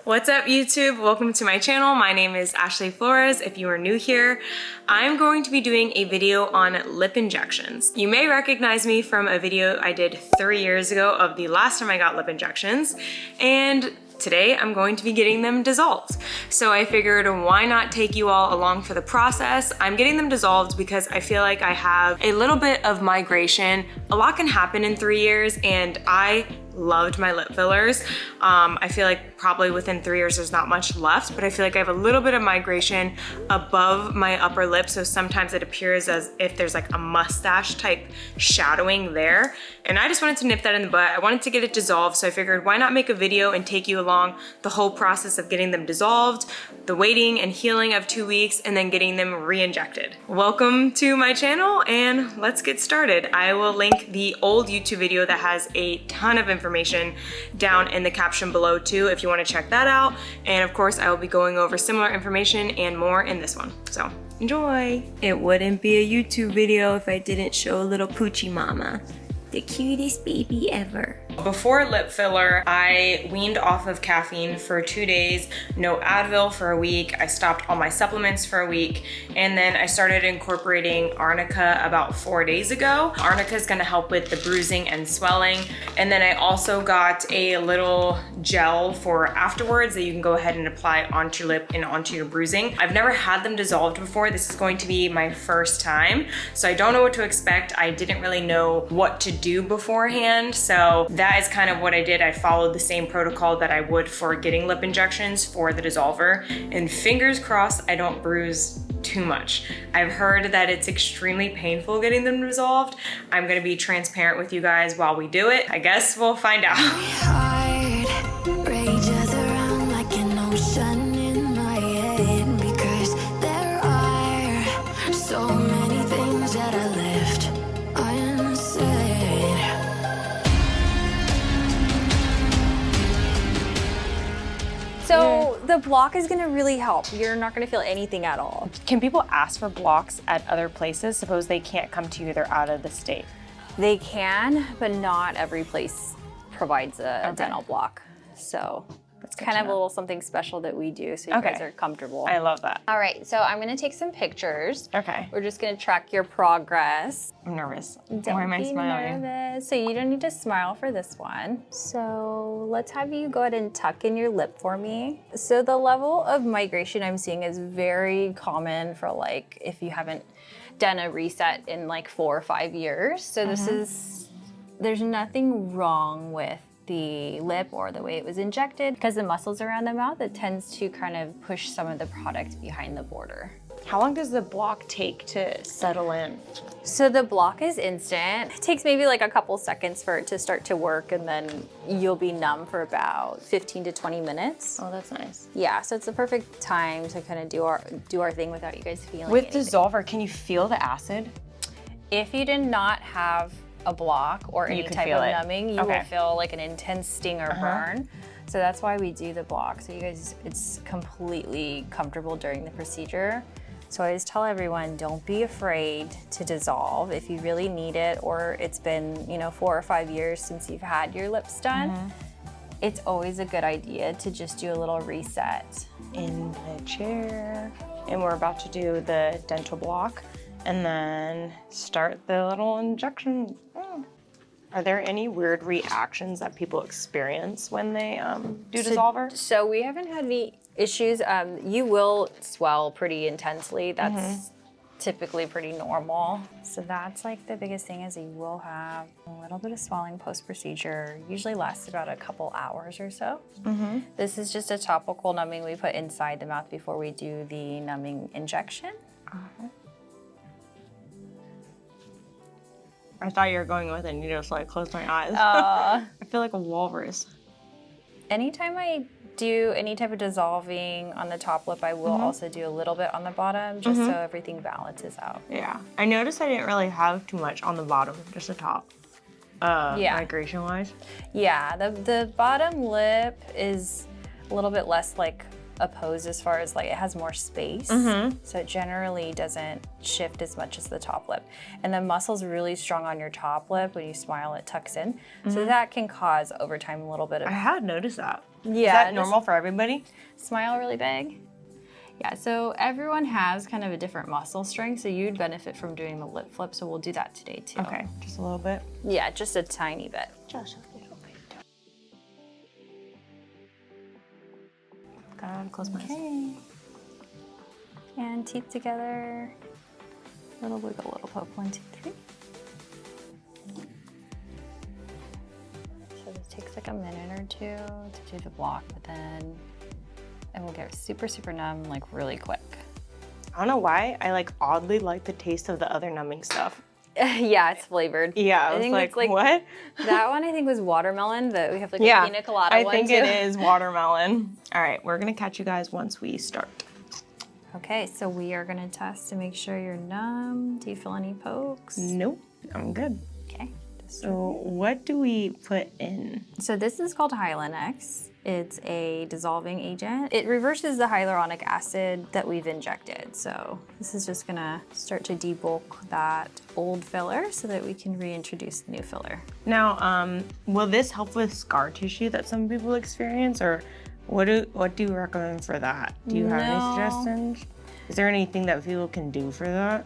What's up YouTube? Welcome to my channel. My name is Ashley Flores. If you are new here, I'm going to be doing a video on lip injections. You may recognize me from a video I did 3 years ago of the last time I got lip injections, and today I'm going to be getting them dissolved. So I figured why not take you all along for the process. I'm getting them dissolved because I feel like I have a little bit of migration. A lot can happen in 3 years and I loved my lip fillers. I feel like probably within 3 years there's not much left, but I feel like I have a little bit of migration above my upper lip, so sometimes it appears as if there's like a mustache type shadowing there. And I just wanted to nip that in the butt. I wanted to get it dissolved, so I figured why not make a video and take you along the whole process of getting them dissolved, the waiting and healing of 2 weeks, and then getting them re-injected. Welcome to my channel and let's get started. I will link the old YouTube video that has a ton of information down in the caption below too if you want to check that out. And of course I will be going over similar information and more in this one. So enjoy. It wouldn't be a YouTube video if I didn't show a little Poochie Mama. The cutest baby ever. Before lip filler, I weaned off of caffeine for 2 days, no Advil for a week. I stopped all my supplements for a week, and then I started incorporating arnica about 4 days ago. Arnica is gonna help with the bruising and swelling. And then I also got a little gel for afterwards that you can go ahead and apply onto your lip and onto your bruising. I've never had them dissolved before. This is going to be my first time, so I don't know what to expect. I didn't really know what to do beforehand, so that is kind of what I did. I followed the same protocol that I would for getting lip injections for the dissolver, and fingers crossed I don't bruise too much. I've heard that it's extremely painful getting them dissolved. I'm gonna be transparent with you guys while we do it. I guess we'll find out. So the block is gonna really help. You're not gonna feel anything at all. Can people ask for blocks at other places? Suppose they can't come to you, they're out of the state. They can, but not every place provides a dental block. So it's kind of a little something special that we do so you guys are comfortable. I love that. All right, so I'm gonna take some pictures. Okay. We're just gonna track your progress. I'm nervous. Don't Why am I be smiling? nervous. So you don't need to smile for this one. So let's have you go ahead and tuck in your lip for me. So the level of migration I'm seeing is very common for like if you haven't done a reset in like 4 or 5 years. So this is, there's nothing wrong with the lip or the way it was injected, because the muscles around the mouth, it tends to kind of push some of the product behind the border. How long does the block take to settle in? So the block is instant. It takes maybe like a couple seconds for it to start to work, and then you'll be numb for about 15 to 20 minutes. Oh, that's nice. Yeah, so it's the perfect time to kind of do our thing without you guys feeling With anything. dissolver, can you feel the acid? If you did not have a block or any type of numbing, you will feel like an intense sting or burn. So that's why we do the block. So you guys, it's completely comfortable during the procedure. So I always tell everyone, don't be afraid to dissolve if you really need it, or it's been, 4 or 5 years since you've had your lips done. It's always a good idea to just do a little reset. In the chair. And we're about to do the dental block and then start the little injection. Are there any weird reactions that people experience when they do dissolver? So we haven't had any issues. You will swell pretty intensely. That's typically pretty normal. So that's like the biggest thing, is you will have a little bit of swelling post-procedure. Usually lasts about a couple hours or so. This is just a topical numbing we put inside the mouth before we do the numbing injection. I thought you were going with a needle, so I closed my eyes. I feel like a walrus. Anytime I do any type of dissolving on the top lip, I will also do a little bit on the bottom, just so everything balances out. Yeah, I noticed I didn't really have too much on the bottom, just the top. Migration-wise. Yeah, the bottom lip is a little bit less like opposed as far as like it has more space. So it generally doesn't shift as much as the top lip. And the muscle's really strong on your top lip. When you smile, it tucks in. So that can cause over time a little bit of... I had noticed that. Yeah. Is that normal for everybody? Smile really big. Yeah, so everyone has kind of a different muscle strength, so you'd benefit from doing the lip flip, so we'll do that today too. Okay, just a little bit? Yeah, just a tiny bit. Just a little bit. Gotta close my eyes. And teeth together. Little wiggle, little poke. 1, 2, 3. So this takes like a minute or two to do the block, but then it will get super, super numb like really quick. I don't know why, I like oddly like the taste of the other numbing stuff. Yeah, it's flavored. Yeah, I was like, what? That one I think was watermelon, that we have like a pina colada one I think it is watermelon. All right, we're gonna catch you guys once we start. Okay, so we are gonna test to make sure you're numb. Do you feel any pokes? Nope, I'm good. Okay. So what do we put in? So this is called Hylenex. It's a dissolving agent. It reverses the hyaluronic acid that we've injected. So this is just gonna start to debulk that old filler so that we can reintroduce the new filler. Now, will this help with scar tissue that some people experience, or what do you recommend for that? Do you have any suggestions? Is there anything that people can do for that?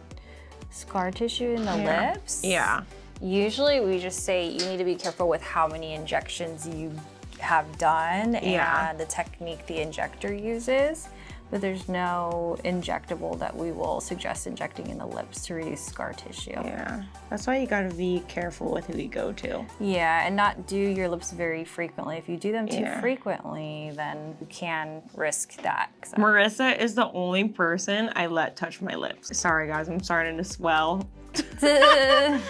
Scar tissue in the lips? Yeah. Usually we just say you need to be careful with how many injections you have done and the technique the injector uses, but there's no injectable that we will suggest injecting in the lips to reduce scar tissue. Yeah, that's why you gotta be careful with who you go to. Yeah, and not do your lips very frequently. If you do them too frequently, then you can risk that. So. Marissa is the only person I let touch my lips. Sorry guys, I'm starting to swell.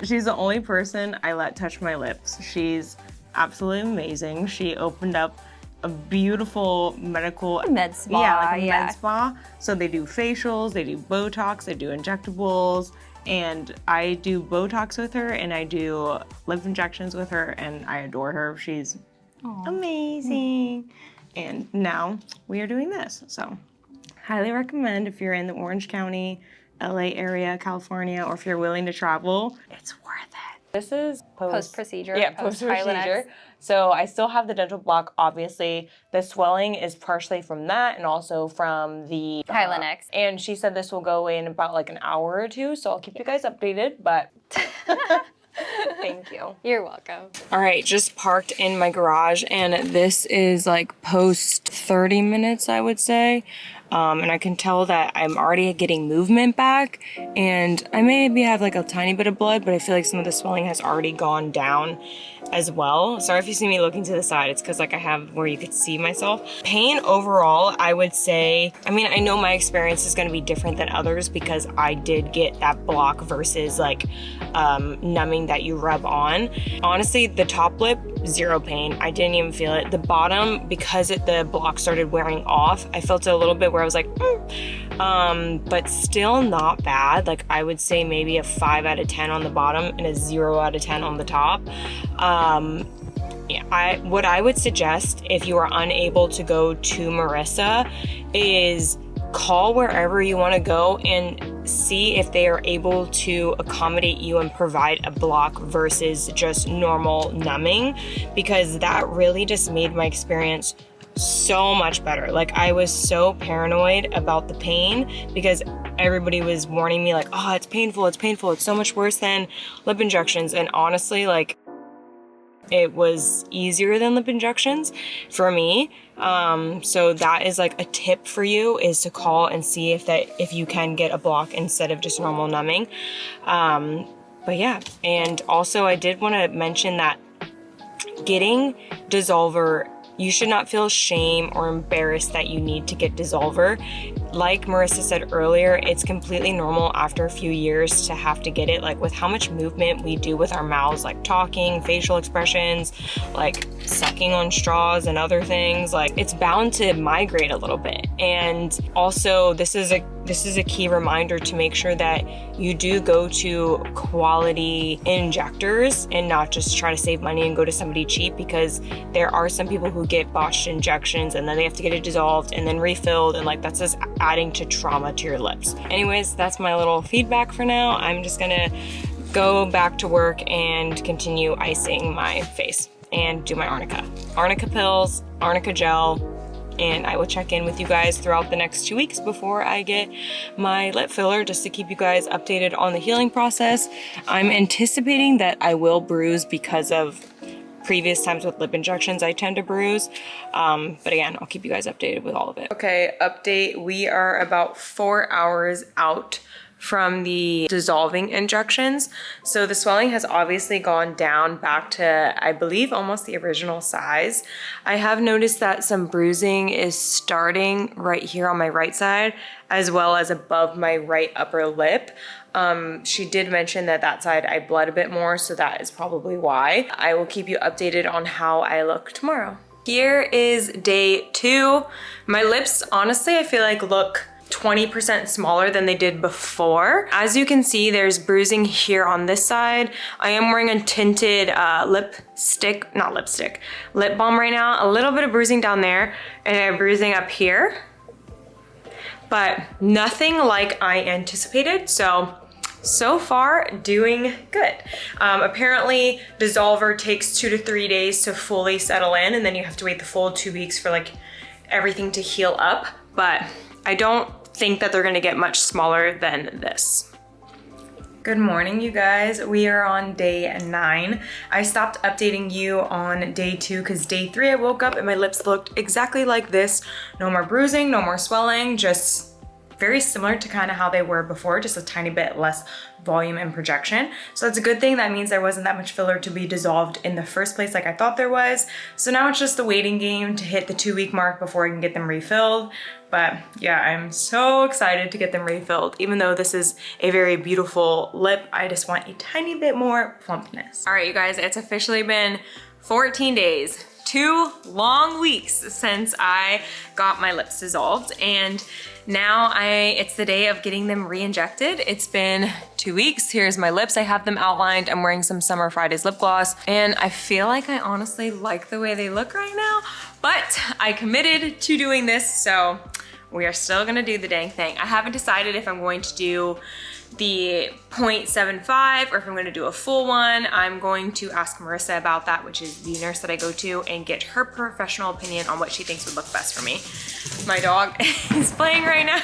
She's the only person I let touch my lips. She's absolutely amazing. She opened up a beautiful medical med spa. Yeah, like a med spa. So they do facials, they do Botox, they do injectables, and I do Botox with her and I do lip injections with her, and I adore her. She's amazing. And now we are doing this. So highly recommend if you're in the Orange County, LA area, California, or if you're willing to travel, it's worth it. This is post-procedure. Yeah, post-procedure. So I still have the dental block, obviously. The swelling is partially from that and also from the Hylenex. And she said this will go in about like an hour or two, so I'll keep you guys updated, but thank you. You're welcome. All right, just parked in my garage, and this is like post 30 minutes, I would say. And I can tell that I'm already getting movement back, and I maybe have like a tiny bit of blood, but I feel like some of the swelling has already gone down as well. Sorry if you see me looking to the side, it's because like I have where you could see myself. Pain overall, I would say, I mean, I know my experience is gonna be different than others because I did get that block versus like numbing that you rub on. Honestly, the top lip, zero pain. I didn't even feel it. The bottom, because the block started wearing off, I felt it a little bit where I was like, but still not bad. Like I would say maybe a 5 out of 10 on the bottom and a 0 out of 10 on the top. Yeah, what I would suggest if you are unable to go to Marissa is call wherever you want to go and see if they are able to accommodate you and provide a block versus just normal numbing, because that really just made my experience so much better. Like I was so paranoid about the pain because everybody was warning me like, oh, it's painful, it's so much worse than lip injections. And honestly, like it was easier than lip injections for me. So that is like a tip for you, is to call and see if you can get a block instead of just normal numbing. But yeah, and also I did want to mention that getting dissolver, you should not feel shame or embarrassed that you need to get dissolver. Like Marissa said earlier, it's completely normal after a few years to have to get it, like with how much movement we do with our mouths, like talking, facial expressions, like sucking on straws and other things, like it's bound to migrate a little bit. And also this is a key reminder to make sure that you do go to quality injectors and not just try to save money and go to somebody cheap, because there are some people who get botched injections and then they have to get it dissolved and then refilled, and like that's just adding to trauma to your lips. Anyways, that's my little feedback for now. I'm just gonna go back to work and continue icing my face. and do my arnica. Arnica pills, arnica gel, and I will check in with you guys throughout the next 2 weeks before I get my lip filler, just to keep you guys updated on the healing process. I'm anticipating that I will bruise because of previous times with lip injections I tend to bruise, but again, I'll keep you guys updated with all of it. Okay, update. We are about 4 hours out from the dissolving injections. So the swelling has obviously gone down back to, I believe, almost the original size. I have noticed that some bruising is starting right here on my right side, as well as above my right upper lip. She did mention that that side I bled a bit more, so that is probably why. I will keep you updated on how I look tomorrow. Here is day 2. My lips, honestly, I feel like look 20% smaller than they did before. As you can see, there's bruising here on this side. I am wearing a tinted lip balm right now. A little bit of bruising down there and bruising up here, but nothing like I anticipated. So far, doing good. Apparently, dissolver takes 2 to 3 days to fully settle in, and then you have to wait the full 2 weeks for like everything to heal up. But I don't think that they're gonna get much smaller than this. Good morning, you guys. We are on day 9. I stopped updating you on day 2 because day 3 I woke up and my lips looked exactly like this. No more bruising, no more swelling, just very similar to kind of how they were before, just a tiny bit less volume and projection. So that's a good thing. That means there wasn't that much filler to be dissolved in the first place like I thought there was. So now it's just the waiting game to hit the 2-week mark before I can get them refilled. But yeah, I'm so excited to get them refilled. Even though this is a very beautiful lip, I just want a tiny bit more plumpness. All right, you guys, it's officially been 14 days. 2 long weeks since I got my lips dissolved, and now it's the day of getting them re-injected. It's been 2 weeks. Here's my lips. I have them outlined. I'm wearing some Summer Fridays lip gloss, and I feel like I honestly like the way they look right now, but I committed to doing this, so we are still gonna do the dang thing. I haven't decided if I'm going to do the 0.75 or if I'm gonna do a full one. I'm going to ask Marissa about that, which is the nurse that I go to, and get her professional opinion on what she thinks would look best for me. My dog is playing right now.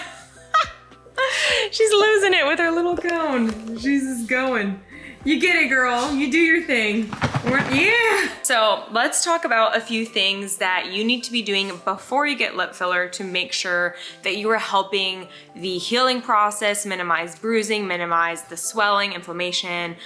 She's losing it with her little cone. She's just going. You get it, girl. You do your thing. Yeah. So let's talk about a few things that you need to be doing before you get lip filler to make sure that you are helping the healing process, minimize bruising, minimize the swelling, inflammation,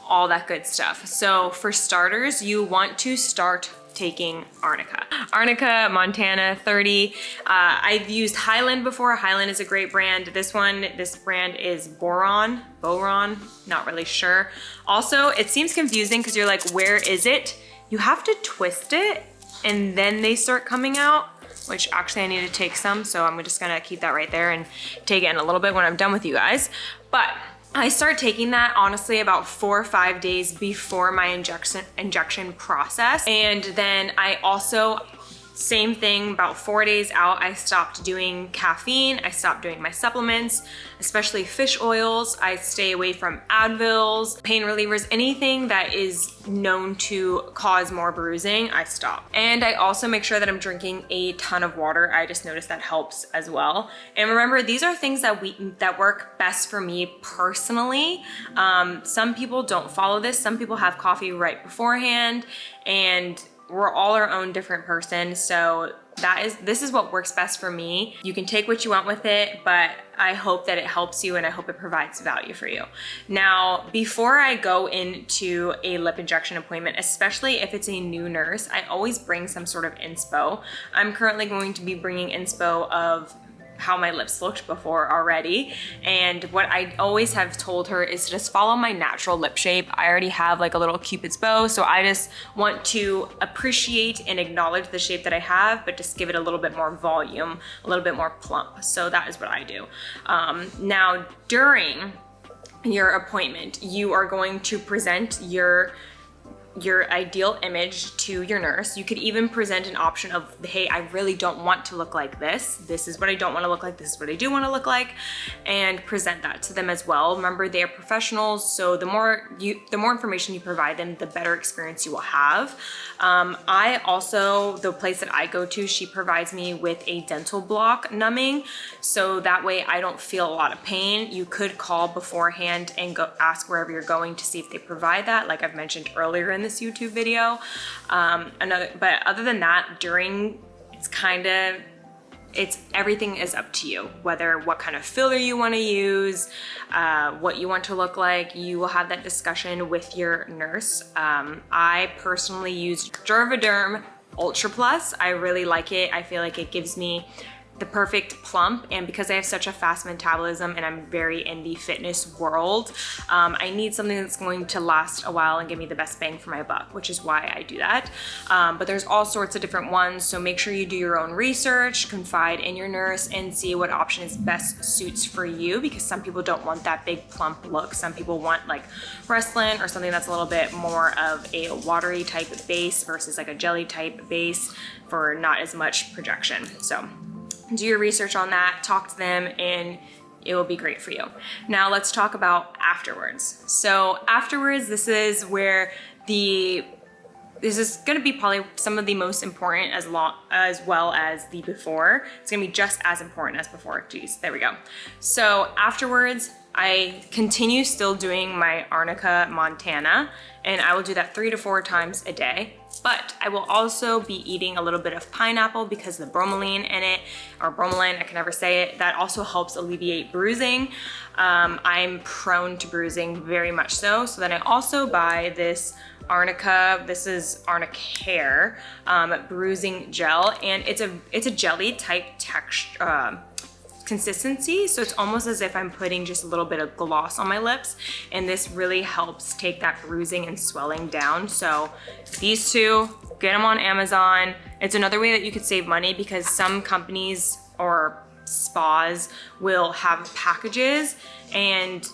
all that good stuff. So for starters, you want to start taking arnica. Arnica Montana 30. I've used Highland before. Highland is a great brand. This brand is Boron, not really sure. Also, it seems confusing because you're like, where is it? You have to twist it and then they start coming out, which actually I need to take some, so I'm just gonna keep that right there and take it in a little bit when I'm done with you guys. But I start taking that honestly about 4 or 5 days before my injection process. And then I also, same thing, about 4 days out, I stopped doing caffeine. I stopped doing my supplements, especially fish oils. I stay away from Advils, pain relievers, anything that is known to cause more bruising, I stop. And I also make sure that I'm drinking a ton of water. I just noticed that helps as well. And remember, these are things that work best for me personally. Some people don't follow this. Some people have coffee right beforehand, and we're all our own different person. So this is what works best for me. You can take what you want with it, but I hope that it helps you and I hope it provides value for you. Now, before I go into a lip injection appointment, especially if it's a new nurse, I always bring some sort of inspo. I'm currently going to be bringing inspo of how my lips looked before already. And what I always have told her is to just follow my natural lip shape. I already have like a little Cupid's bow, so I just want to appreciate and acknowledge the shape that I have, but just give it a little bit more volume, a little bit more plump. So that is what I do. Now, during your appointment, you are going to present your your ideal image to your nurse. You could even present an option of, hey, I really don't want to look like this. This is what I don't want to look like. This is what I do want to look like, and present that to them as well. Remember, they are professionals, so the more information you provide them, the better experience you will have. I also, the place that I go to, she provides me with a dental block numbing, so that way I don't feel a lot of pain. You could call beforehand and go ask wherever you're going to see if they provide that, like I've mentioned earlier in this YouTube video. But other than that, everything is up to you, whether what kind of filler you want to use, what you want to look like. You will have that discussion with your nurse. I personally use Juvederm Ultra Plus. I really like it. I feel like it gives me the perfect plump, and because I have such a fast metabolism and I'm very in the fitness world, I need something that's going to last a while and give me the best bang for my buck, which is why I do that. But there's all sorts of different ones, so make sure you do your own research, confide in your nurse, and see what option is best suits for you, because some people don't want that big plump look. Some people want like Restylane or something that's a little bit more of a watery type base versus like a jelly type base for not as much projection. So do your research on that, talk to them, and it will be great for you. Now let's talk about afterwards. So afterwards, this is where this is gonna be probably some of the most important as well as the before. It's gonna be just as important as before. Geez, there we go. So afterwards, I continue still doing my Arnica Montana, and I will do that 3 to 4 times a day. But I will also be eating a little bit of pineapple because of the bromelain in it, or bromelain, I can never say it. That also helps alleviate bruising. I'm prone to bruising, very much so. So then I also buy this Arnica, this is Arnicare bruising gel, and it's a jelly type texture, consistency, so it's almost as if I'm putting just a little bit of gloss on my lips, and this really helps take that bruising and swelling down. So these two, get them on Amazon. It's another way that you could save money, because some companies or spas will have packages and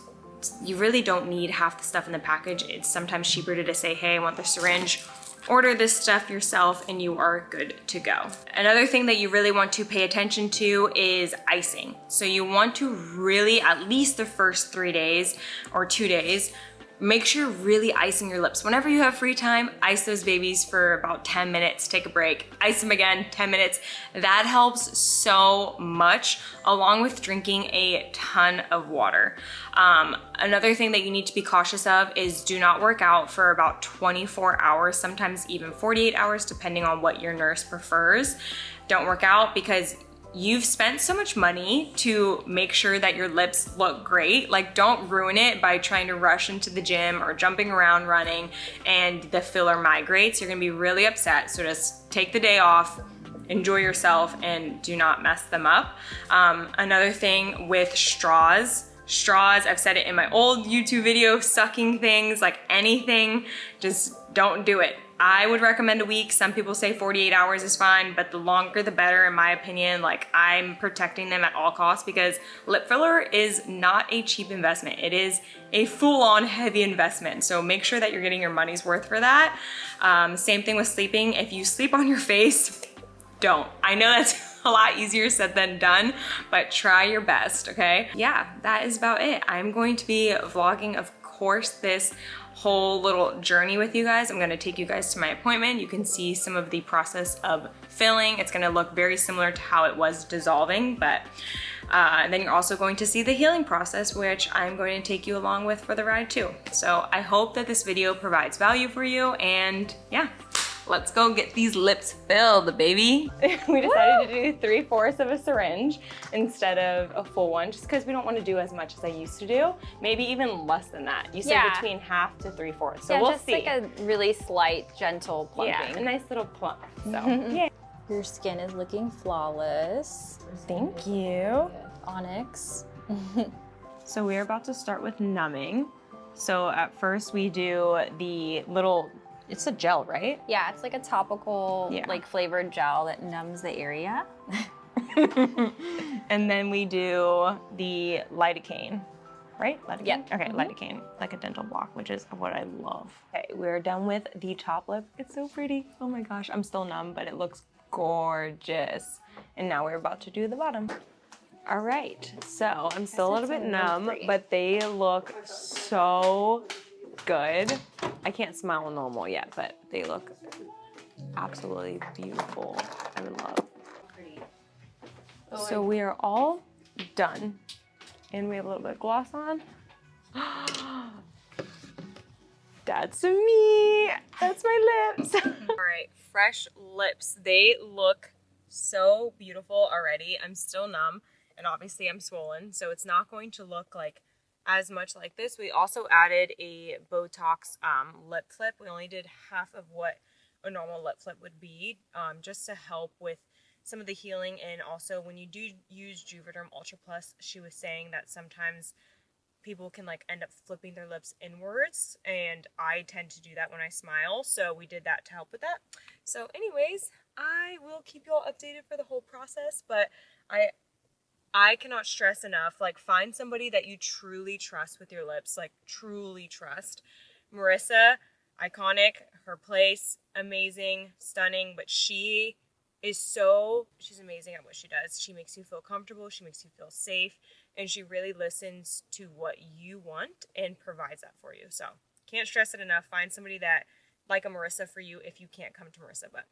you really don't need half the stuff in the package. It's sometimes cheaper to just say, hey, I want the syringe, order this stuff yourself, and you are good to go. Another thing that you really want to pay attention to is icing. So you want to really, at least the first 3 days or 2 days, make sure you're really icing your lips. Whenever you have free time, ice those babies for about 10 minutes, take a break, ice them again, 10 minutes. That helps so much, along with drinking a ton of water. Another thing that you need to be cautious of is do not work out for about 24 hours, sometimes even 48 hours, depending on what your nurse prefers. Don't work out because you've spent so much money to make sure that your lips look great. Like, don't ruin it by trying to rush into the gym or jumping around running and the filler migrates. You're gonna be really upset. So just take the day off, enjoy yourself, and do not mess them up. Another thing with straws, I've said it in my old YouTube video, sucking things, like anything, just don't do it. I would recommend a week. Some people say 48 hours is fine, but the longer the better, in my opinion. Like, I'm protecting them at all costs, because lip filler is not a cheap investment. It is a full-on heavy investment. So make sure that you're getting your money's worth for that. Same thing with sleeping. If you sleep on your face, don't. I know that's a lot easier said than done, but try your best, okay? Yeah, that is about it. I'm going to be vlogging, of course, this whole little journey with you guys. I'm gonna take you guys to my appointment. You can see some of the process of filling. It's gonna look very similar to how it was dissolving, but then you're also going to see the healing process, which I'm going to take you along with for the ride too. So I hope that this video provides value for you, and yeah, let's go get these lips filled, baby. We decided to do 3/4 of a syringe instead of a full one, just because we don't want to do as much as I used to do. Maybe even less than that. You said between 1/2 to 3/4. So yeah, we'll see. Just like a really slight, gentle plumping. Yeah, a nice little plump. So yeah. Your skin is looking flawless. Thank you. Onyx. So we're about to start with numbing. So at first we do the little, it's a gel, right? Yeah, it's like a topical, like flavored gel that numbs the area. And then we do the lidocaine. right? Lidocaine? Yeah. Okay, lidocaine, like a dental block, which is what I love. Okay, we're done with the top lip. It's so pretty. Oh my gosh, I'm still numb, but it looks gorgeous. And now we're about to do the bottom. All right, so I'm still a little bit numb, but they look so good. I can't smile normal yet, but they look absolutely beautiful. I would love. So we are all done. And we have a little bit of gloss on. That's me. That's my lips. All right, fresh lips. They look so beautiful already. I'm still numb, and obviously I'm swollen, so it's not going to look like as much like this. We also added a Botox lip flip. We only did half of what a normal lip flip would be, just to help with some of the healing. And also when you do use Juvederm Ultra Plus, she was saying that sometimes people can like end up flipping their lips inwards, and I tend to do that when I smile, so we did that to help with that. So anyways, I will keep you all updated for the whole process, but I cannot stress enough, like, find somebody that you truly trust with your lips, like truly trust. Marissa, iconic, her place, amazing, stunning, but she's amazing at what she does. She makes you feel comfortable, she makes you feel safe, and she really listens to what you want and provides that for you. So can't stress it enough. Find somebody that, like a Marissa for you, if you can't come to Marissa, but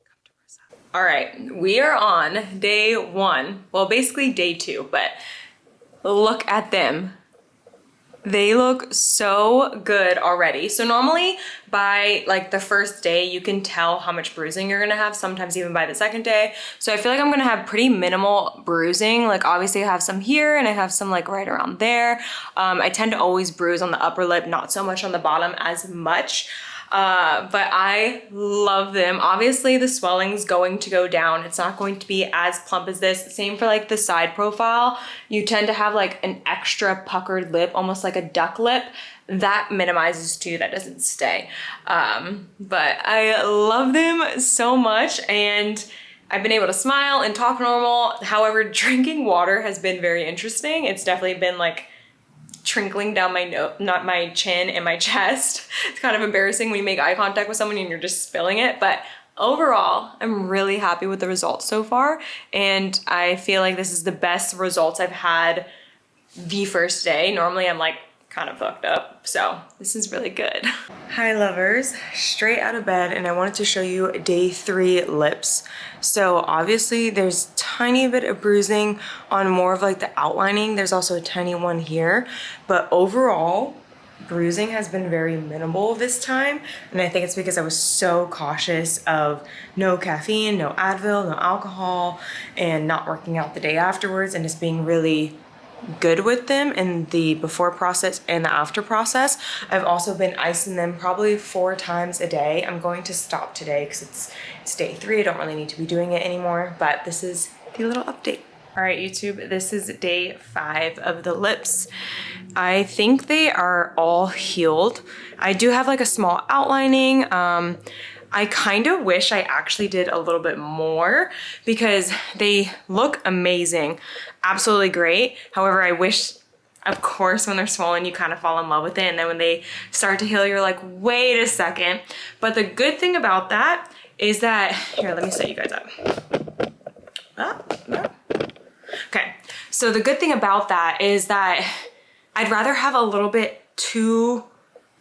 come to Marissa. All right, we are on day 1. Well, basically day 2, but look at them. They look so good already. So normally by like the first day, you can tell how much bruising you're gonna have, sometimes even by the second day. So I feel like I'm gonna have pretty minimal bruising. Like obviously I have some here and I have some like right around there. I tend to always bruise on the upper lip, not so much on the bottom as much. But I love them. Obviously the swelling's going to go down. It's not going to be as plump as this. Same for like the side profile. You tend to have like an extra puckered lip, almost like a duck lip. That minimizes too, that doesn't stay. But I love them so much, and I've been able to smile and talk normal. However, drinking water has been very interesting. It's definitely been like trickling down my nose, not my chin and my chest. It's kind of embarrassing when you make eye contact with someone and you're just spilling it, but overall, I'm really happy with the results so far, and I feel like this is the best results I've had the first day. Normally I'm like kind of fucked up, so this is really good. Hi lovers, straight out of bed, and I wanted to show you day 3 lips. So obviously there's tiny bit of bruising on more of like the outlining. There's also a tiny one here, but overall bruising has been very minimal this time, and I think it's because I was so cautious of no caffeine, no Advil, no alcohol, and not working out the day afterwards, and just being really good with them in the before process and the after process. I've also been icing them probably 4 times a day. I'm going to stop today because it's day 3. I don't really need to be doing it anymore, but this is the little update. All right, YouTube, this is day 5 of the lips. I think they are all healed. I do have like a small outlining. I kind of wish I actually did a little bit more because they look amazing, absolutely great. However, I wish, of course, when they're swollen, you kind of fall in love with it. And then when they start to heal, you're like, wait a second. But the good thing about that is that, here, let me set you guys up. Okay, so the good thing about that is that I'd rather have a little bit too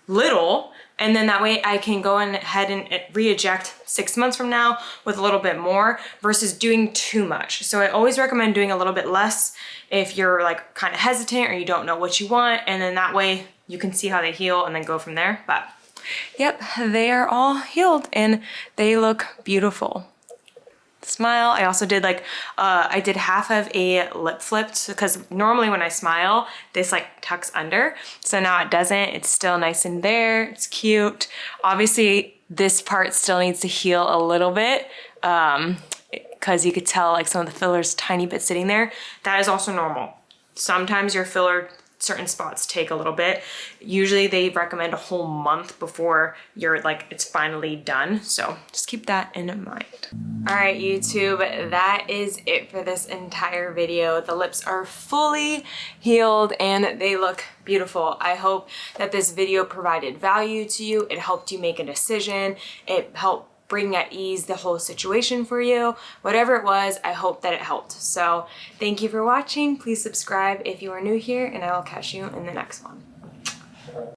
little, and then that way I can go ahead and re-eject 6 months from now with a little bit more versus doing too much. So I always recommend doing a little bit less if you're like kind of hesitant or you don't know what you want, and then that way you can see how they heal and then go from there. But yep, they are all healed and they look beautiful. Smile. I also did like, I did half of a lip flip because normally when I smile, this like tucks under. So now it doesn't. It's still nice in there. It's cute. Obviously, this part still needs to heal a little bit because you could tell like some of the filler's tiny bit sitting there. That is also normal. Sometimes your filler certain spots take a little bit. Usually they recommend a whole month before you're like, it's finally done. So just keep that in mind. All right, YouTube, that is it for this entire video. The lips are fully healed and they look beautiful. I hope that this video provided value to you. It helped you make a decision. It helped bring at ease the whole situation for you. Whatever it was, I hope that it helped. So thank you for watching. Please subscribe if you are new here, and I will catch you in the next one.